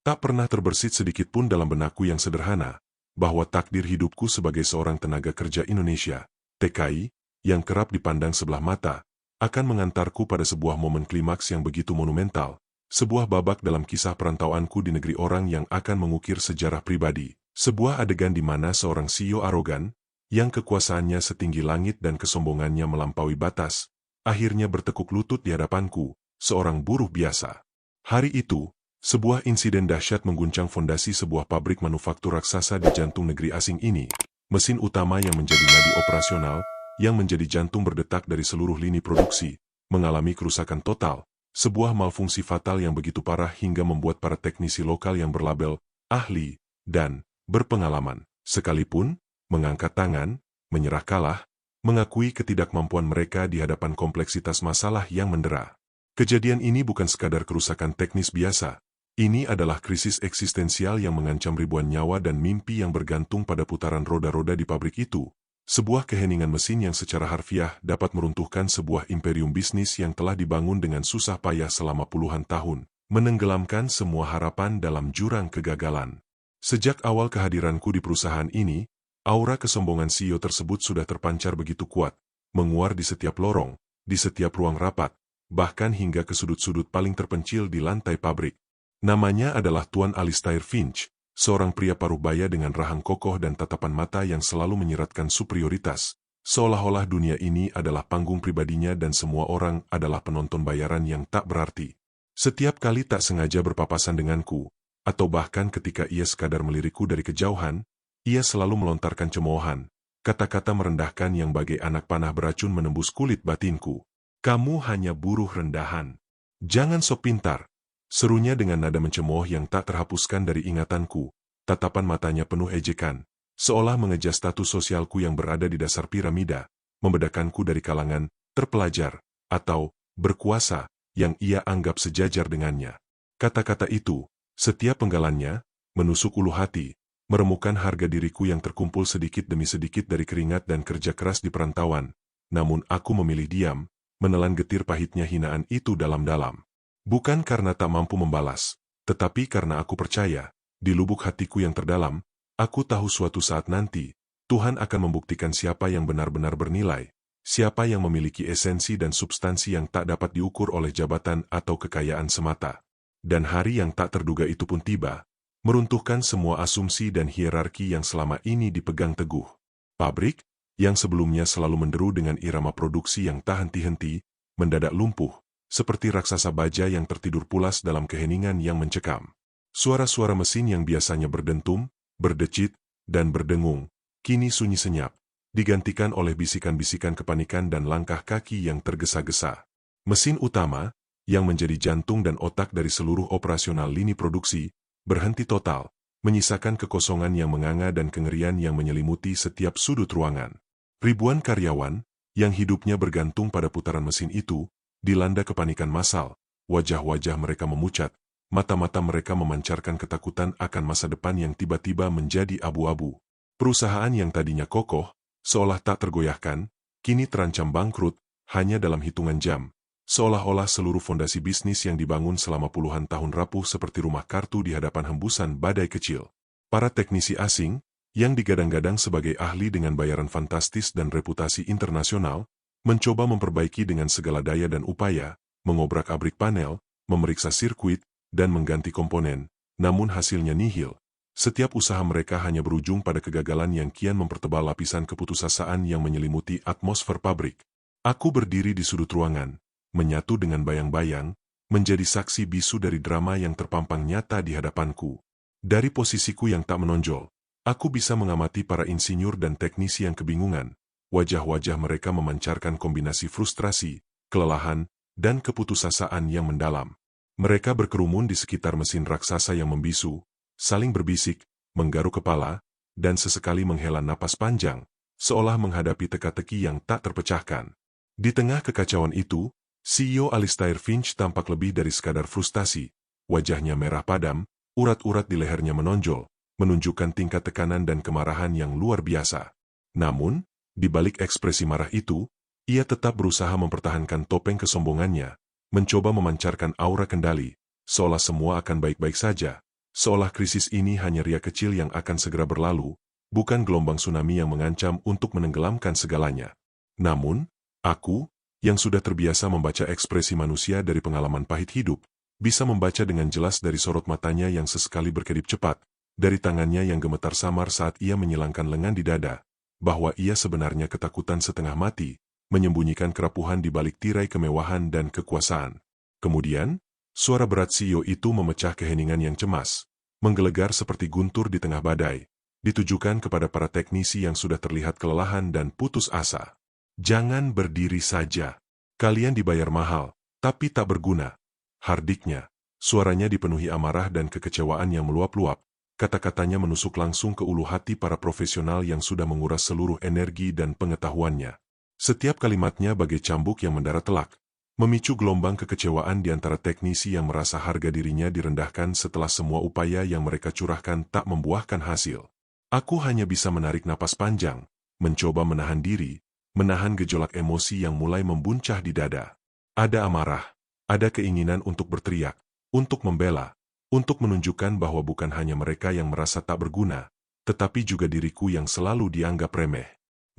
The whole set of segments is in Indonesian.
Tak pernah terbersit sedikit pun dalam benakku yang sederhana, bahwa takdir hidupku sebagai seorang tenaga kerja Indonesia, TKI, yang kerap dipandang sebelah mata, akan mengantarku pada sebuah momen klimaks yang begitu monumental, sebuah babak dalam kisah perantauanku di negeri orang yang akan mengukir sejarah pribadi, sebuah adegan di mana seorang CEO arogan, yang kekuasaannya setinggi langit dan kesombongannya melampaui batas, akhirnya bertekuk lutut di hadapanku, seorang buruh biasa. Hari itu, sebuah insiden dahsyat mengguncang fondasi sebuah pabrik manufaktur raksasa di jantung negeri asing ini. Mesin utama yang menjadi nadi operasional, yang menjadi jantung berdetak dari seluruh lini produksi, mengalami kerusakan total, sebuah malfungsi fatal yang begitu parah hingga membuat para teknisi lokal yang berlabel ahli dan berpengalaman, sekalipun mengangkat tangan, menyerah kalah, mengakui ketidakmampuan mereka di hadapan kompleksitas masalah yang mendera. Kejadian ini bukan sekadar kerusakan teknis biasa. Ini adalah krisis eksistensial yang mengancam ribuan nyawa dan mimpi yang bergantung pada putaran roda-roda di pabrik itu. Sebuah keheningan mesin yang secara harfiah dapat meruntuhkan sebuah imperium bisnis yang telah dibangun dengan susah payah selama puluhan tahun, menenggelamkan semua harapan dalam jurang kegagalan. Sejak awal kehadiranku di perusahaan ini, aura kesombongan CEO tersebut sudah terpancar begitu kuat, menguar di setiap lorong, di setiap ruang rapat, bahkan hingga ke sudut-sudut paling terpencil di lantai pabrik. Namanya adalah Tuan Alistair Finch, seorang pria paruh baya dengan rahang kokoh dan tatapan mata yang selalu menyiratkan superioritas, seolah-olah dunia ini adalah panggung pribadinya dan semua orang adalah penonton bayaran yang tak berarti. Setiap kali tak sengaja berpapasan denganku, atau bahkan ketika ia sekadar melirikku dari kejauhan, ia selalu melontarkan cemoohan, kata-kata merendahkan yang bagai anak panah beracun menembus kulit batinku. Kamu hanya buruh rendahan. Jangan sok pintar. Serunya dengan nada mencemooh yang tak terhapuskan dari ingatanku, tatapan matanya penuh ejekan, seolah mengejar status sosialku yang berada di dasar piramida, membedakanku dari kalangan terpelajar atau berkuasa yang ia anggap sejajar dengannya. Kata-kata itu, setiap penggalannya, menusuk ulu hati, meremukkan harga diriku yang terkumpul sedikit demi sedikit dari keringat dan kerja keras di perantauan. Namun aku memilih diam, menelan getir pahitnya hinaan itu dalam-dalam. Bukan karena tak mampu membalas, tetapi karena aku percaya, di lubuk hatiku yang terdalam, aku tahu suatu saat nanti, Tuhan akan membuktikan siapa yang benar-benar bernilai, siapa yang memiliki esensi dan substansi yang tak dapat diukur oleh jabatan atau kekayaan semata. Dan hari yang tak terduga itu pun tiba, meruntuhkan semua asumsi dan hierarki yang selama ini dipegang teguh. Pabrik, yang sebelumnya selalu menderu dengan irama produksi yang tak henti-henti, mendadak lumpuh, seperti raksasa baja yang tertidur pulas dalam keheningan yang mencekam. Suara-suara mesin yang biasanya berdentum, berdecit, dan berdengung, kini sunyi senyap, digantikan oleh bisikan-bisikan kepanikan dan langkah kaki yang tergesa-gesa. Mesin utama, yang menjadi jantung dan otak dari seluruh operasional lini produksi, berhenti total, menyisakan kekosongan yang menganga dan kengerian yang menyelimuti setiap sudut ruangan. Ribuan karyawan, yang hidupnya bergantung pada putaran mesin itu, dilanda kepanikan massal, wajah-wajah mereka memucat, mata-mata mereka memancarkan ketakutan akan masa depan yang tiba-tiba menjadi abu-abu. Perusahaan yang tadinya kokoh, seolah tak tergoyahkan, kini terancam bangkrut, hanya dalam hitungan jam, seolah-olah seluruh fondasi bisnis yang dibangun selama puluhan tahun rapuh seperti rumah kartu di hadapan hembusan badai kecil. Para teknisi asing, yang digadang-gadang sebagai ahli dengan bayaran fantastis dan reputasi internasional, mencoba memperbaiki dengan segala daya dan upaya, mengobrak-abrik panel, memeriksa sirkuit, dan mengganti komponen, namun hasilnya nihil. Setiap usaha mereka hanya berujung pada kegagalan yang kian mempertebal lapisan keputusasaan yang menyelimuti atmosfer pabrik. Aku berdiri di sudut ruangan, menyatu dengan bayang-bayang, menjadi saksi bisu dari drama yang terpampang nyata di hadapanku. Dari posisiku yang tak menonjol, aku bisa mengamati para insinyur dan teknisi yang kebingungan. Wajah-wajah mereka memancarkan kombinasi frustrasi, kelelahan, dan keputusasaan yang mendalam. Mereka berkerumun di sekitar mesin raksasa yang membisu, saling berbisik, menggaruk kepala, dan sesekali menghela napas panjang, seolah menghadapi teka-teki yang tak terpecahkan. Di tengah kekacauan itu, CEO Alistair Finch tampak lebih dari sekadar frustasi. Wajahnya merah padam, urat-urat di lehernya menonjol, menunjukkan tingkat tekanan dan kemarahan yang luar biasa. Namun, di balik ekspresi marah itu, ia tetap berusaha mempertahankan topeng kesombongannya, mencoba memancarkan aura kendali, seolah semua akan baik-baik saja. Seolah krisis ini hanya ria kecil yang akan segera berlalu, bukan gelombang tsunami yang mengancam untuk menenggelamkan segalanya. Namun, aku, yang sudah terbiasa membaca ekspresi manusia dari pengalaman pahit hidup, bisa membaca dengan jelas dari sorot matanya yang sesekali berkedip cepat, dari tangannya yang gemetar samar saat ia menyilangkan lengan di dada, bahwa ia sebenarnya ketakutan setengah mati, menyembunyikan kerapuhan di balik tirai kemewahan dan kekuasaan. Kemudian, suara berat CEO itu memecah keheningan yang cemas, menggelegar seperti guntur di tengah badai, ditujukan kepada para teknisi yang sudah terlihat kelelahan dan putus asa. Jangan berdiri saja. Kalian dibayar mahal, tapi tak berguna. Hardiknya, suaranya dipenuhi amarah dan kekecewaan yang meluap-luap. Kata-katanya menusuk langsung ke ulu hati para profesional yang sudah menguras seluruh energi dan pengetahuannya. Setiap kalimatnya bagai cambuk yang mendarat telak, memicu gelombang kekecewaan di antara teknisi yang merasa harga dirinya direndahkan setelah semua upaya yang mereka curahkan tak membuahkan hasil. Aku hanya bisa menarik napas panjang, mencoba menahan diri, menahan gejolak emosi yang mulai membuncah di dada. Ada amarah, ada keinginan untuk berteriak, untuk membela, untuk menunjukkan bahwa bukan hanya mereka yang merasa tak berguna, tetapi juga diriku yang selalu dianggap remeh.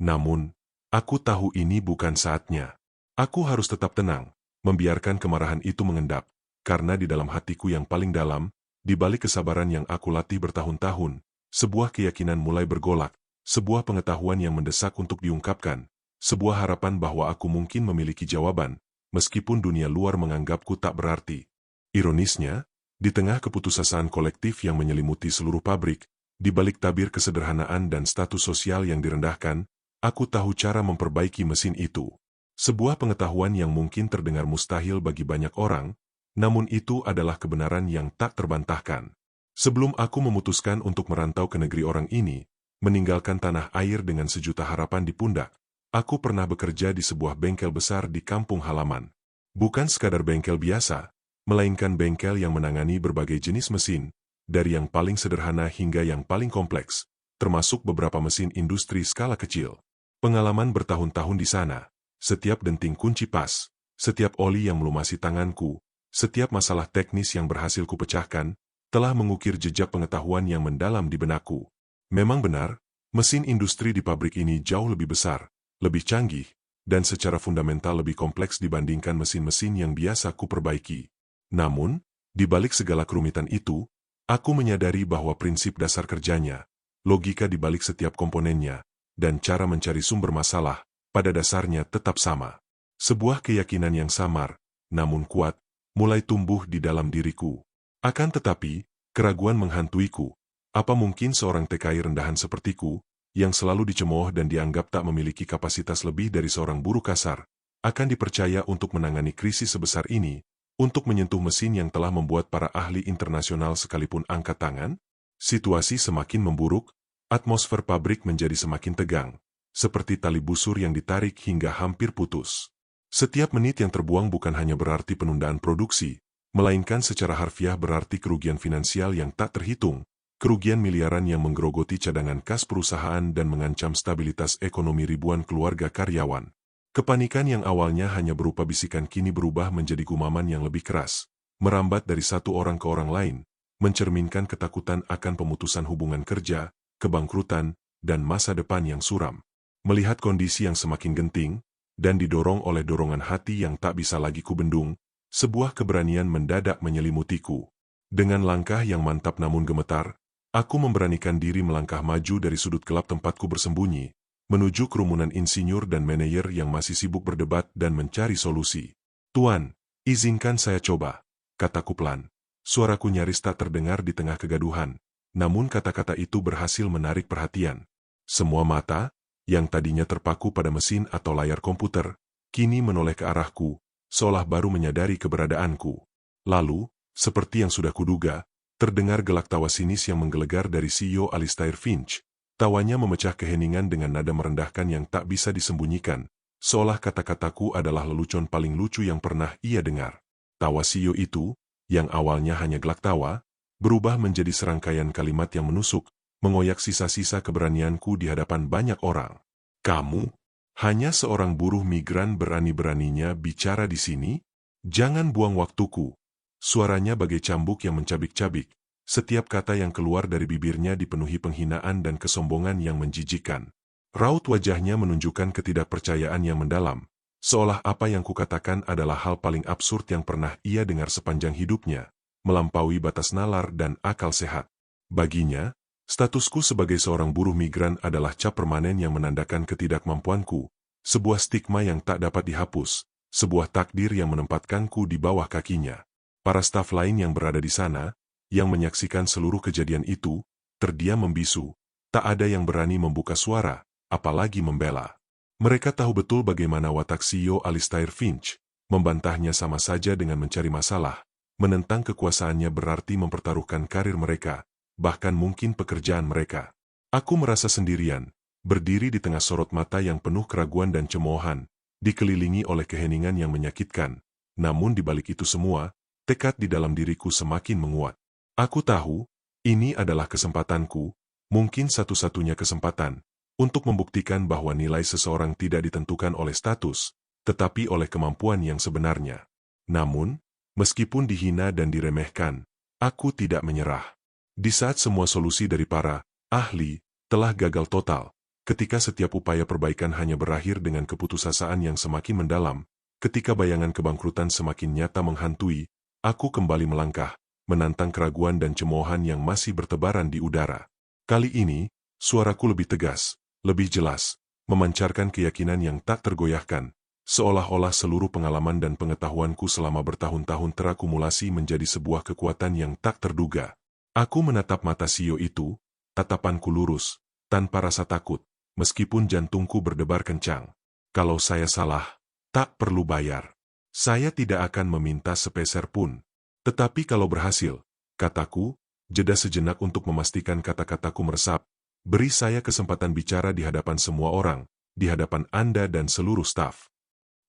Namun, aku tahu ini bukan saatnya. Aku harus tetap tenang, membiarkan kemarahan itu mengendap, karena di dalam hatiku yang paling dalam, di balik kesabaran yang aku latih bertahun-tahun, sebuah keyakinan mulai bergolak, sebuah pengetahuan yang mendesak untuk diungkapkan, sebuah harapan bahwa aku mungkin memiliki jawaban, meskipun dunia luar menganggapku tak berarti. Ironisnya, di tengah keputusasaan kolektif yang menyelimuti seluruh pabrik, di balik tabir kesederhanaan dan status sosial yang direndahkan, aku tahu cara memperbaiki mesin itu. Sebuah pengetahuan yang mungkin terdengar mustahil bagi banyak orang, namun itu adalah kebenaran yang tak terbantahkan. Sebelum aku memutuskan untuk merantau ke negeri orang ini, meninggalkan tanah air dengan sejuta harapan di pundak, aku pernah bekerja di sebuah bengkel besar di kampung halaman. Bukan sekadar bengkel biasa, melainkan bengkel yang menangani berbagai jenis mesin, dari yang paling sederhana hingga yang paling kompleks, termasuk beberapa mesin industri skala kecil. Pengalaman bertahun-tahun di sana, setiap denting kunci pas, setiap oli yang melumasi tanganku, setiap masalah teknis yang berhasil kupecahkan, telah mengukir jejak pengetahuan yang mendalam di benakku. Memang benar, mesin industri di pabrik ini jauh lebih besar, lebih canggih, dan secara fundamental lebih kompleks dibandingkan mesin-mesin yang biasa kuperbaiki. Namun, di balik segala kerumitan itu, aku menyadari bahwa prinsip dasar kerjanya, logika di balik setiap komponennya, dan cara mencari sumber masalah, pada dasarnya tetap sama. Sebuah keyakinan yang samar, namun kuat, mulai tumbuh di dalam diriku. Akan tetapi, keraguan menghantuiku. Apa mungkin seorang TKI rendahan sepertiku, yang selalu dicemooh dan dianggap tak memiliki kapasitas lebih dari seorang buruh kasar, akan dipercaya untuk menangani krisis sebesar ini, untuk menyentuh mesin yang telah membuat para ahli internasional sekalipun angkat tangan? Situasi semakin memburuk, atmosfer pabrik menjadi semakin tegang, seperti tali busur yang ditarik hingga hampir putus. Setiap menit yang terbuang bukan hanya berarti penundaan produksi, melainkan secara harfiah berarti kerugian finansial yang tak terhitung, kerugian miliaran yang menggerogoti cadangan kas perusahaan dan mengancam stabilitas ekonomi ribuan keluarga karyawan. Kepanikan yang awalnya hanya berupa bisikan kini berubah menjadi gumaman yang lebih keras, merambat dari satu orang ke orang lain, mencerminkan ketakutan akan pemutusan hubungan kerja, kebangkrutan, dan masa depan yang suram. Melihat kondisi yang semakin genting, dan didorong oleh dorongan hati yang tak bisa lagi kubendung, sebuah keberanian mendadak menyelimutiku. Dengan langkah yang mantap namun gemetar, aku memberanikan diri melangkah maju dari sudut gelap tempatku bersembunyi, menuju kerumunan insinyur dan manajer yang masih sibuk berdebat dan mencari solusi. "Tuan, izinkan saya coba," kataku pelan. Suaraku nyaris tak terdengar di tengah kegaduhan, namun kata-kata itu berhasil menarik perhatian. Semua mata, yang tadinya terpaku pada mesin atau layar komputer, kini menoleh ke arahku, seolah baru menyadari keberadaanku. Lalu, seperti yang sudah kuduga, terdengar gelak tawa sinis yang menggelegar dari CEO Alistair Finch. Tawanya memecah keheningan dengan nada merendahkan yang tak bisa disembunyikan, seolah kata-kataku adalah lelucon paling lucu yang pernah ia dengar. Tawa CEO itu, yang awalnya hanya gelak tawa, berubah menjadi serangkaian kalimat yang menusuk, mengoyak sisa-sisa keberanianku di hadapan banyak orang. "Kamu, hanya seorang buruh migran berani-beraninya bicara di sini? Jangan buang waktuku." Suaranya bagai cambuk yang mencabik-cabik, Setiap kata yang keluar dari bibirnya dipenuhi penghinaan dan kesombongan yang menjijikkan. Raut wajahnya menunjukkan ketidakpercayaan yang mendalam, seolah apa yang kukatakan adalah hal paling absurd yang pernah ia dengar sepanjang hidupnya, melampaui batas nalar dan akal sehat. Baginya, statusku sebagai seorang buruh migran adalah cap permanen yang menandakan ketidakmampuanku, sebuah stigma yang tak dapat dihapus, sebuah takdir yang menempatkanku di bawah kakinya. Para staf lain yang berada di sana, yang menyaksikan seluruh kejadian itu, terdiam membisu. Tak ada yang berani membuka suara, apalagi membela. Mereka tahu betul bagaimana watak CEO Alistair Finch. Membantahnya sama saja dengan mencari masalah. Menentang kekuasaannya berarti mempertaruhkan karir mereka, bahkan mungkin pekerjaan mereka. Aku merasa sendirian, berdiri di tengah sorot mata yang penuh keraguan dan cemoohan, dikelilingi oleh keheningan yang menyakitkan. Namun di balik itu semua, tekad di dalam diriku semakin menguat. Aku tahu, ini adalah kesempatanku, mungkin satu-satunya kesempatan, untuk membuktikan bahwa nilai seseorang tidak ditentukan oleh status, tetapi oleh kemampuan yang sebenarnya. Namun, meskipun dihina dan diremehkan, aku tidak menyerah. Di saat semua solusi dari para ahli telah gagal total, ketika setiap upaya perbaikan hanya berakhir dengan keputusasaan yang semakin mendalam, ketika bayangan kebangkrutan semakin nyata menghantui, aku kembali melangkah, menantang keraguan dan cemoohan yang masih bertebaran di udara. Kali ini, suaraku lebih tegas, lebih jelas, memancarkan keyakinan yang tak tergoyahkan, seolah-olah seluruh pengalaman dan pengetahuanku selama bertahun-tahun terakumulasi menjadi sebuah kekuatan yang tak terduga. Aku menatap mata CEO itu, tatapanku lurus, tanpa rasa takut, meskipun jantungku berdebar kencang. Kalau saya salah, tak perlu bayar. Saya tidak akan meminta sepeser pun. Tetapi kalau berhasil, kataku, jeda sejenak untuk memastikan kata-kataku meresap, beri saya kesempatan bicara di hadapan semua orang, di hadapan Anda dan seluruh staf.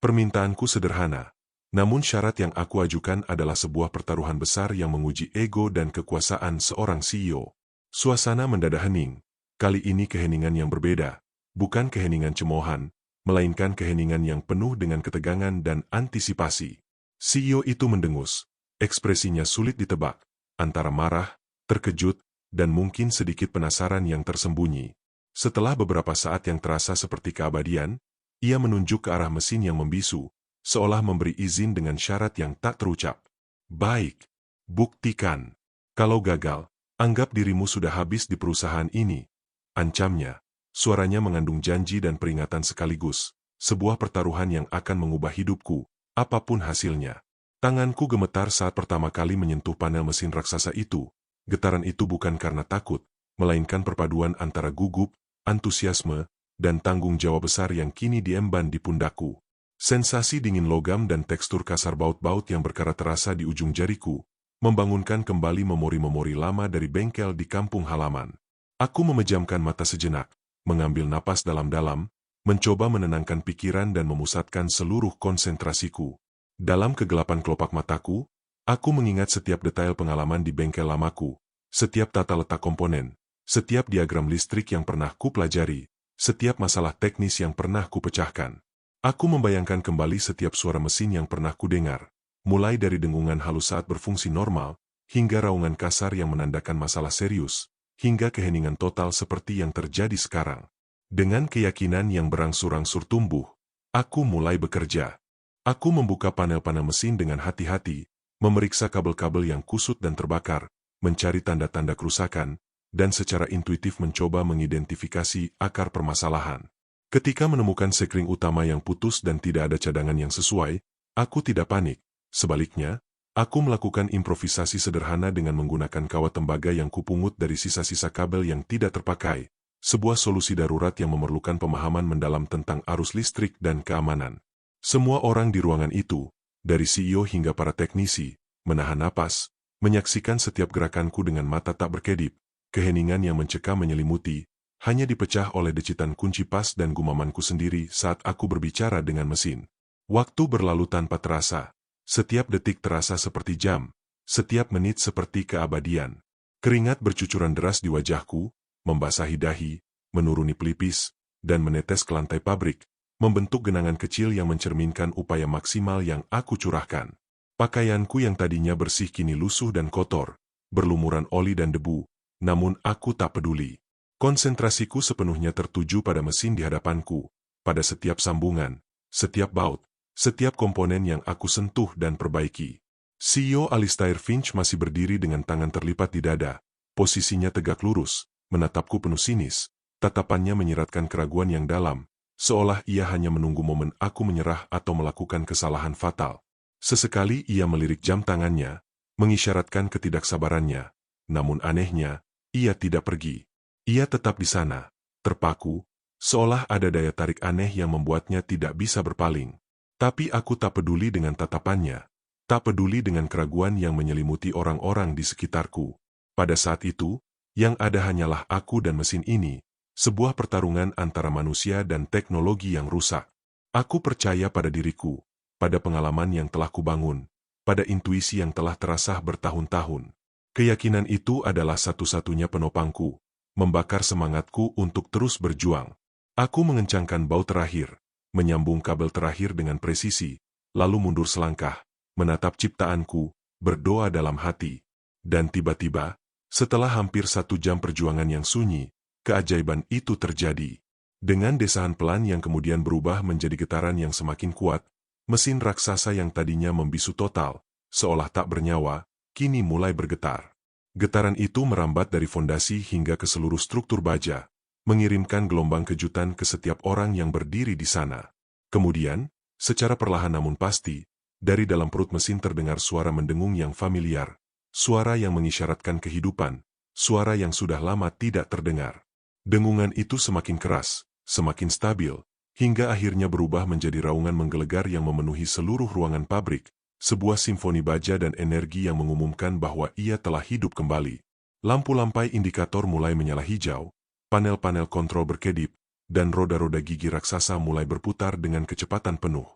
Permintaanku sederhana, namun syarat yang aku ajukan adalah sebuah pertaruhan besar yang menguji ego dan kekuasaan seorang CEO. Suasana mendadak hening, kali ini keheningan yang berbeda, bukan keheningan cemoohan, melainkan keheningan yang penuh dengan ketegangan dan antisipasi. CEO itu mendengus. Ekspresinya sulit ditebak, antara marah, terkejut, dan mungkin sedikit penasaran yang tersembunyi. Setelah beberapa saat yang terasa seperti keabadian, ia menunjuk ke arah mesin yang membisu, seolah memberi izin dengan syarat yang tak terucap. Baik, buktikan. Kalau gagal, anggap dirimu sudah habis di perusahaan ini. Ancamnya, suaranya mengandung janji dan peringatan sekaligus, sebuah pertaruhan yang akan mengubah hidupku, apapun hasilnya. Tanganku gemetar saat pertama kali menyentuh panel mesin raksasa itu. Getaran itu bukan karena takut, melainkan perpaduan antara gugup, antusiasme, dan tanggung jawab besar yang kini diemban di pundakku. Sensasi dingin logam dan tekstur kasar baut-baut yang berkarat terasa di ujung jariku, membangunkan kembali memori-memori lama dari bengkel di kampung halaman. Aku memejamkan mata sejenak, mengambil napas dalam-dalam, mencoba menenangkan pikiran dan memusatkan seluruh konsentrasiku. Dalam kegelapan kelopak mataku, aku mengingat setiap detail pengalaman di bengkel lamaku, setiap tata letak komponen, setiap diagram listrik yang pernah kupelajari, setiap masalah teknis yang pernah kupecahkan. Aku membayangkan kembali setiap suara mesin yang pernah kudengar, mulai dari dengungan halus saat berfungsi normal, hingga raungan kasar yang menandakan masalah serius, hingga keheningan total seperti yang terjadi sekarang. Dengan keyakinan yang berangsur-angsur tumbuh, aku mulai bekerja. Aku membuka panel-panel mesin dengan hati-hati, memeriksa kabel-kabel yang kusut dan terbakar, mencari tanda-tanda kerusakan, dan secara intuitif mencoba mengidentifikasi akar permasalahan. Ketika menemukan sekring utama yang putus dan tidak ada cadangan yang sesuai, aku tidak panik. Sebaliknya, aku melakukan improvisasi sederhana dengan menggunakan kawat tembaga yang kupungut dari sisa-sisa kabel yang tidak terpakai, sebuah solusi darurat yang memerlukan pemahaman mendalam tentang arus listrik dan keamanan. Semua orang di ruangan itu, dari CEO hingga para teknisi, menahan napas, menyaksikan setiap gerakanku dengan mata tak berkedip. Keheningan yang mencekam menyelimuti, hanya dipecah oleh decitan kunci pas dan gumamanku sendiri saat aku berbicara dengan mesin. Waktu berlalu tanpa terasa, setiap detik terasa seperti jam, setiap menit seperti keabadian. Keringat bercucuran deras di wajahku, membasahi dahi, menuruni pelipis, dan menetes ke lantai pabrik, membentuk genangan kecil yang mencerminkan upaya maksimal yang aku curahkan. Pakaianku yang tadinya bersih kini lusuh dan kotor, berlumuran oli dan debu, namun aku tak peduli. Konsentrasiku sepenuhnya tertuju pada mesin di hadapanku, pada setiap sambungan, setiap baut, setiap komponen yang aku sentuh dan perbaiki. CEO Alistair Finch masih berdiri dengan tangan terlipat di dada, posisinya tegak lurus, menatapku penuh sinis, tatapannya menyiratkan keraguan yang dalam, seolah ia hanya menunggu momen aku menyerah atau melakukan kesalahan fatal. Sesekali ia melirik jam tangannya, mengisyaratkan ketidaksabarannya, namun anehnya, ia tidak pergi. Ia tetap di sana, terpaku, seolah ada daya tarik aneh yang membuatnya tidak bisa berpaling. Tapi aku tak peduli dengan tatapannya, tak peduli dengan keraguan yang menyelimuti orang-orang di sekitarku. Pada saat itu, yang ada hanyalah aku dan mesin ini, sebuah pertarungan antara manusia dan teknologi yang rusak. Aku percaya pada diriku, pada pengalaman yang telah kubangun, pada intuisi yang telah terasah bertahun-tahun. Keyakinan itu adalah satu-satunya penopangku, membakar semangatku untuk terus berjuang. Aku mengencangkan baut terakhir, menyambung kabel terakhir dengan presisi, lalu mundur selangkah, menatap ciptaanku, berdoa dalam hati. Dan tiba-tiba, setelah hampir 1 jam perjuangan yang sunyi, keajaiban itu terjadi. Dengan desahan pelan yang kemudian berubah menjadi getaran yang semakin kuat, mesin raksasa yang tadinya membisu total, seolah tak bernyawa, kini mulai bergetar. Getaran itu merambat dari fondasi hingga ke seluruh struktur baja, mengirimkan gelombang kejutan ke setiap orang yang berdiri di sana. Kemudian, secara perlahan namun pasti, dari dalam perut mesin terdengar suara mendengung yang familiar, suara yang mengisyaratkan kehidupan, suara yang sudah lama tidak terdengar. Dengungan itu semakin keras, semakin stabil, hingga akhirnya berubah menjadi raungan menggelegar yang memenuhi seluruh ruangan pabrik, sebuah simfoni baja dan energi yang mengumumkan bahwa ia telah hidup kembali. Lampu lampai indikator mulai menyala hijau, panel-panel kontrol berkedip, dan roda-roda gigi raksasa mulai berputar dengan kecepatan penuh.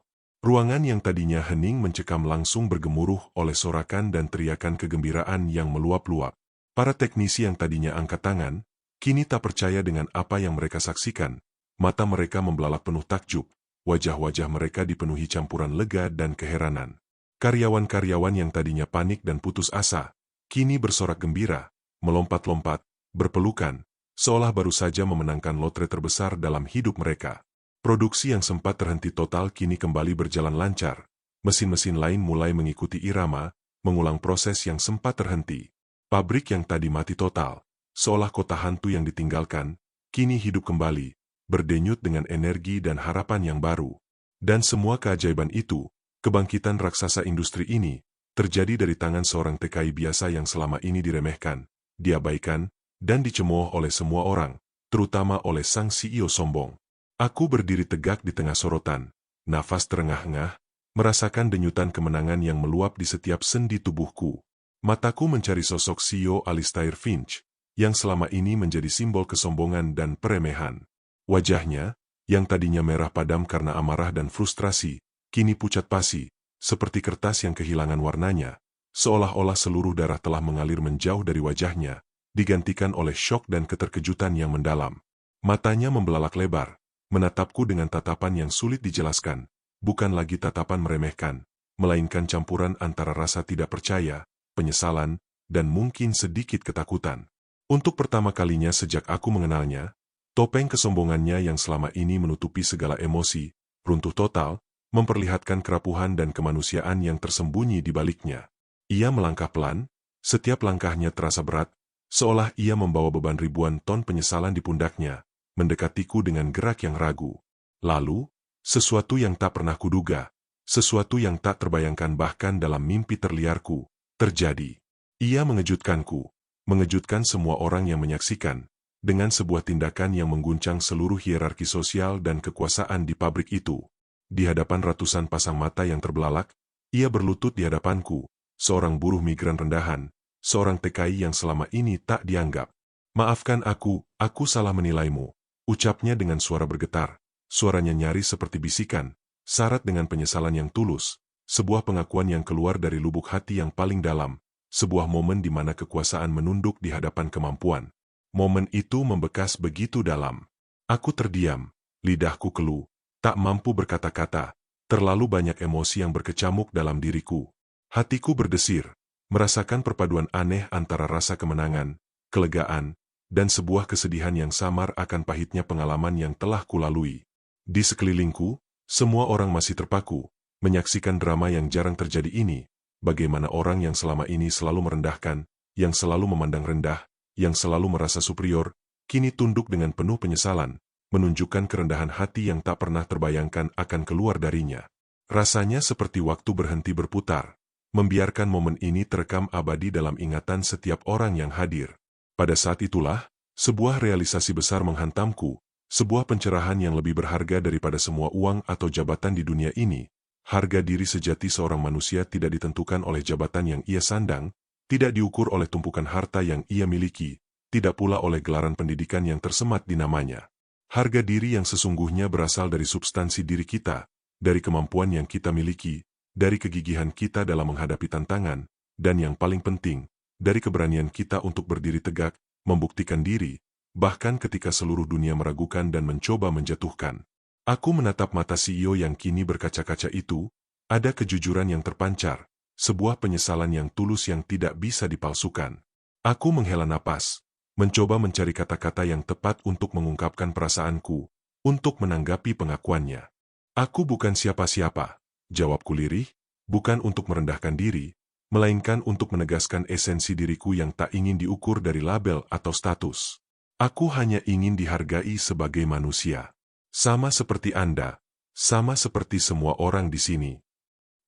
Ruangan yang tadinya hening mencekam langsung bergemuruh oleh sorakan dan teriakan kegembiraan yang meluap-luap. Para teknisi yang tadinya angkat tangan, kini tak percaya dengan apa yang mereka saksikan. Mata mereka membelalak penuh takjub, wajah-wajah mereka dipenuhi campuran lega dan keheranan. Karyawan-karyawan yang tadinya panik dan putus asa, kini bersorak gembira, melompat-lompat, berpelukan, seolah baru saja memenangkan lotre terbesar dalam hidup mereka. Produksi yang sempat terhenti total kini kembali berjalan lancar. Mesin-mesin lain mulai mengikuti irama, mengulang proses yang sempat terhenti. Pabrik yang tadi mati total, seolah kota hantu yang ditinggalkan, kini hidup kembali, berdenyut dengan energi dan harapan yang baru. Dan semua keajaiban itu, kebangkitan raksasa industri ini, terjadi dari tangan seorang TKI biasa yang selama ini diremehkan, diabaikan, dan dicemooh oleh semua orang, terutama oleh sang CEO sombong. Aku berdiri tegak di tengah sorotan, nafas terengah-engah, merasakan denyutan kemenangan yang meluap di setiap sendi tubuhku. Mataku mencari sosok CEO Alistair Finch, yang selama ini menjadi simbol kesombongan dan peremehan. Wajahnya, yang tadinya merah padam karena amarah dan frustrasi, kini pucat pasi, seperti kertas yang kehilangan warnanya, seolah-olah seluruh darah telah mengalir menjauh dari wajahnya, digantikan oleh syok dan keterkejutan yang mendalam. Matanya membelalak lebar, menatapku dengan tatapan yang sulit dijelaskan, bukan lagi tatapan meremehkan, melainkan campuran antara rasa tidak percaya, penyesalan, dan mungkin sedikit ketakutan. Untuk pertama kalinya sejak aku mengenalnya, topeng kesombongannya yang selama ini menutupi segala emosi, runtuh total, memperlihatkan kerapuhan dan kemanusiaan yang tersembunyi di baliknya. Ia melangkah pelan, setiap langkahnya terasa berat, seolah ia membawa beban ribuan ton penyesalan di pundaknya, mendekatiku dengan gerak yang ragu. Lalu, sesuatu yang tak pernah kuduga, sesuatu yang tak terbayangkan bahkan dalam mimpi terliarku, terjadi. Ia mengejutkanku, mengejutkan semua orang yang menyaksikan, dengan sebuah tindakan yang mengguncang seluruh hierarki sosial dan kekuasaan di pabrik itu. Di hadapan ratusan pasang mata yang terbelalak, ia berlutut di hadapanku, seorang buruh migran rendahan, seorang TKI yang selama ini tak dianggap. Maafkan aku salah menilaimu, ucapnya dengan suara bergetar, suaranya nyaris seperti bisikan, syarat dengan penyesalan yang tulus, sebuah pengakuan yang keluar dari lubuk hati yang paling dalam, sebuah momen di mana kekuasaan menunduk di hadapan kemampuan. Momen itu membekas begitu dalam. Aku terdiam, lidahku keluh, tak mampu berkata-kata, terlalu banyak emosi yang berkecamuk dalam diriku. Hatiku berdesir, merasakan perpaduan aneh antara rasa kemenangan, kelegaan, dan sebuah kesedihan yang samar akan pahitnya pengalaman yang telah kulalui. Di sekelilingku, semua orang masih terpaku, menyaksikan drama yang jarang terjadi ini, bagaimana orang yang selama ini selalu merendahkan, yang selalu memandang rendah, yang selalu merasa superior, kini tunduk dengan penuh penyesalan, menunjukkan kerendahan hati yang tak pernah terbayangkan akan keluar darinya. Rasanya seperti waktu berhenti berputar, membiarkan momen ini terekam abadi dalam ingatan setiap orang yang hadir. Pada saat itulah, sebuah realisasi besar menghantamku, sebuah pencerahan yang lebih berharga daripada semua uang atau jabatan di dunia ini. Harga diri sejati seorang manusia tidak ditentukan oleh jabatan yang ia sandang, tidak diukur oleh tumpukan harta yang ia miliki, tidak pula oleh gelaran pendidikan yang tersemat di namanya. Harga diri yang sesungguhnya berasal dari substansi diri kita, dari kemampuan yang kita miliki, dari kegigihan kita dalam menghadapi tantangan, dan yang paling penting, dari keberanian kita untuk berdiri tegak, membuktikan diri, bahkan ketika seluruh dunia meragukan dan mencoba menjatuhkan. Aku menatap mata CEO yang kini berkaca-kaca itu, ada kejujuran yang terpancar, sebuah penyesalan yang tulus yang tidak bisa dipalsukan. Aku menghela napas, mencoba mencari kata-kata yang tepat untuk mengungkapkan perasaanku, untuk menanggapi pengakuannya. Aku bukan siapa-siapa, jawabku lirih, bukan untuk merendahkan diri, melainkan untuk menegaskan esensi diriku yang tak ingin diukur dari label atau status. Aku hanya ingin dihargai sebagai manusia. Sama seperti Anda, sama seperti semua orang di sini.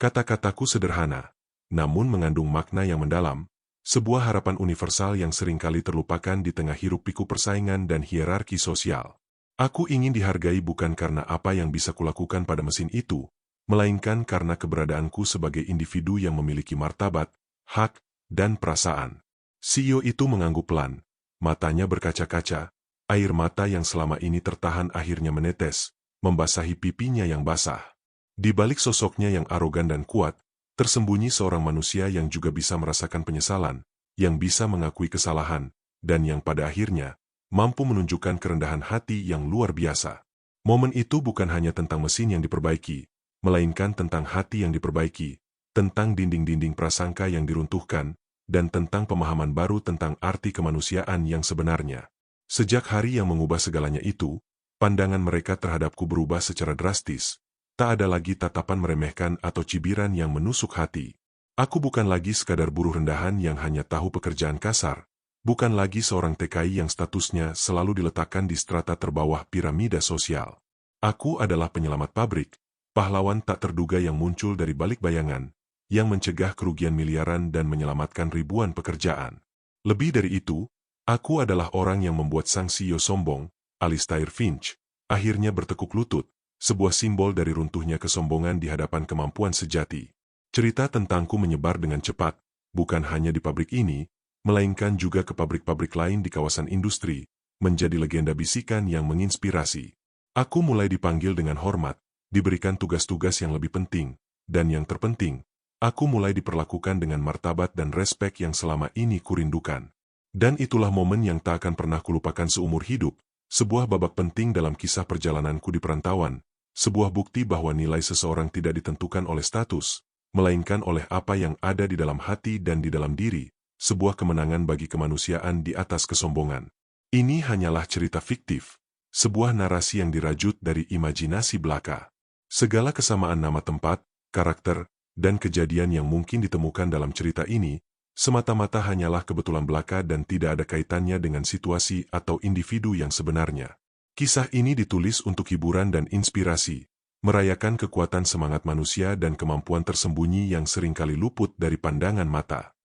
Kata-kataku sederhana, namun mengandung makna yang mendalam, sebuah harapan universal yang seringkali terlupakan di tengah hiruk-pikuk persaingan dan hierarki sosial. Aku ingin dihargai bukan karena apa yang bisa kulakukan pada mesin itu, melainkan karena keberadaanku sebagai individu yang memiliki martabat, hak, dan perasaan. CEO itu mengangguk pelan. Matanya berkaca-kaca, air mata yang selama ini tertahan akhirnya menetes, membasahi pipinya yang basah. Di balik sosoknya yang arogan dan kuat, tersembunyi seorang manusia yang juga bisa merasakan penyesalan, yang bisa mengakui kesalahan, dan yang pada akhirnya mampu menunjukkan kerendahan hati yang luar biasa. Momen itu bukan hanya tentang mesin yang diperbaiki, melainkan tentang hati yang diperbaiki, tentang dinding-dinding prasangka yang diruntuhkan, dan tentang pemahaman baru tentang arti kemanusiaan yang sebenarnya. Sejak hari yang mengubah segalanya itu, pandangan mereka terhadapku berubah secara drastis. Tak ada lagi tatapan meremehkan atau cibiran yang menusuk hati. Aku bukan lagi sekadar buruh rendahan yang hanya tahu pekerjaan kasar, bukan lagi seorang TKI yang statusnya selalu diletakkan di strata terbawah piramida sosial. Aku adalah penyelamat pabrik, pahlawan tak terduga yang muncul dari balik bayangan, yang mencegah kerugian miliaran dan menyelamatkan ribuan pekerjaan. Lebih dari itu, aku adalah orang yang membuat sang CEO sombong, Alistair Finch, akhirnya bertekuk lutut, sebuah simbol dari runtuhnya kesombongan di hadapan kemampuan sejati. Cerita tentangku menyebar dengan cepat, bukan hanya di pabrik ini, melainkan juga ke pabrik-pabrik lain di kawasan industri, menjadi legenda bisikan yang menginspirasi. Aku mulai dipanggil dengan hormat, diberikan tugas-tugas yang lebih penting, dan yang terpenting, aku mulai diperlakukan dengan martabat dan respek yang selama ini kurindukan. Dan itulah momen yang tak akan pernah kulupakan seumur hidup, sebuah babak penting dalam kisah perjalananku di perantauan, sebuah bukti bahwa nilai seseorang tidak ditentukan oleh status, melainkan oleh apa yang ada di dalam hati dan di dalam diri, sebuah kemenangan bagi kemanusiaan di atas kesombongan. Ini hanyalah cerita fiktif, sebuah narasi yang dirajut dari imajinasi belaka. Segala kesamaan nama tempat, karakter, dan kejadian yang mungkin ditemukan dalam cerita ini, semata-mata hanyalah kebetulan belaka dan tidak ada kaitannya dengan situasi atau individu yang sebenarnya. Kisah ini ditulis untuk hiburan dan inspirasi, merayakan kekuatan semangat manusia dan kemampuan tersembunyi yang seringkali luput dari pandangan mata.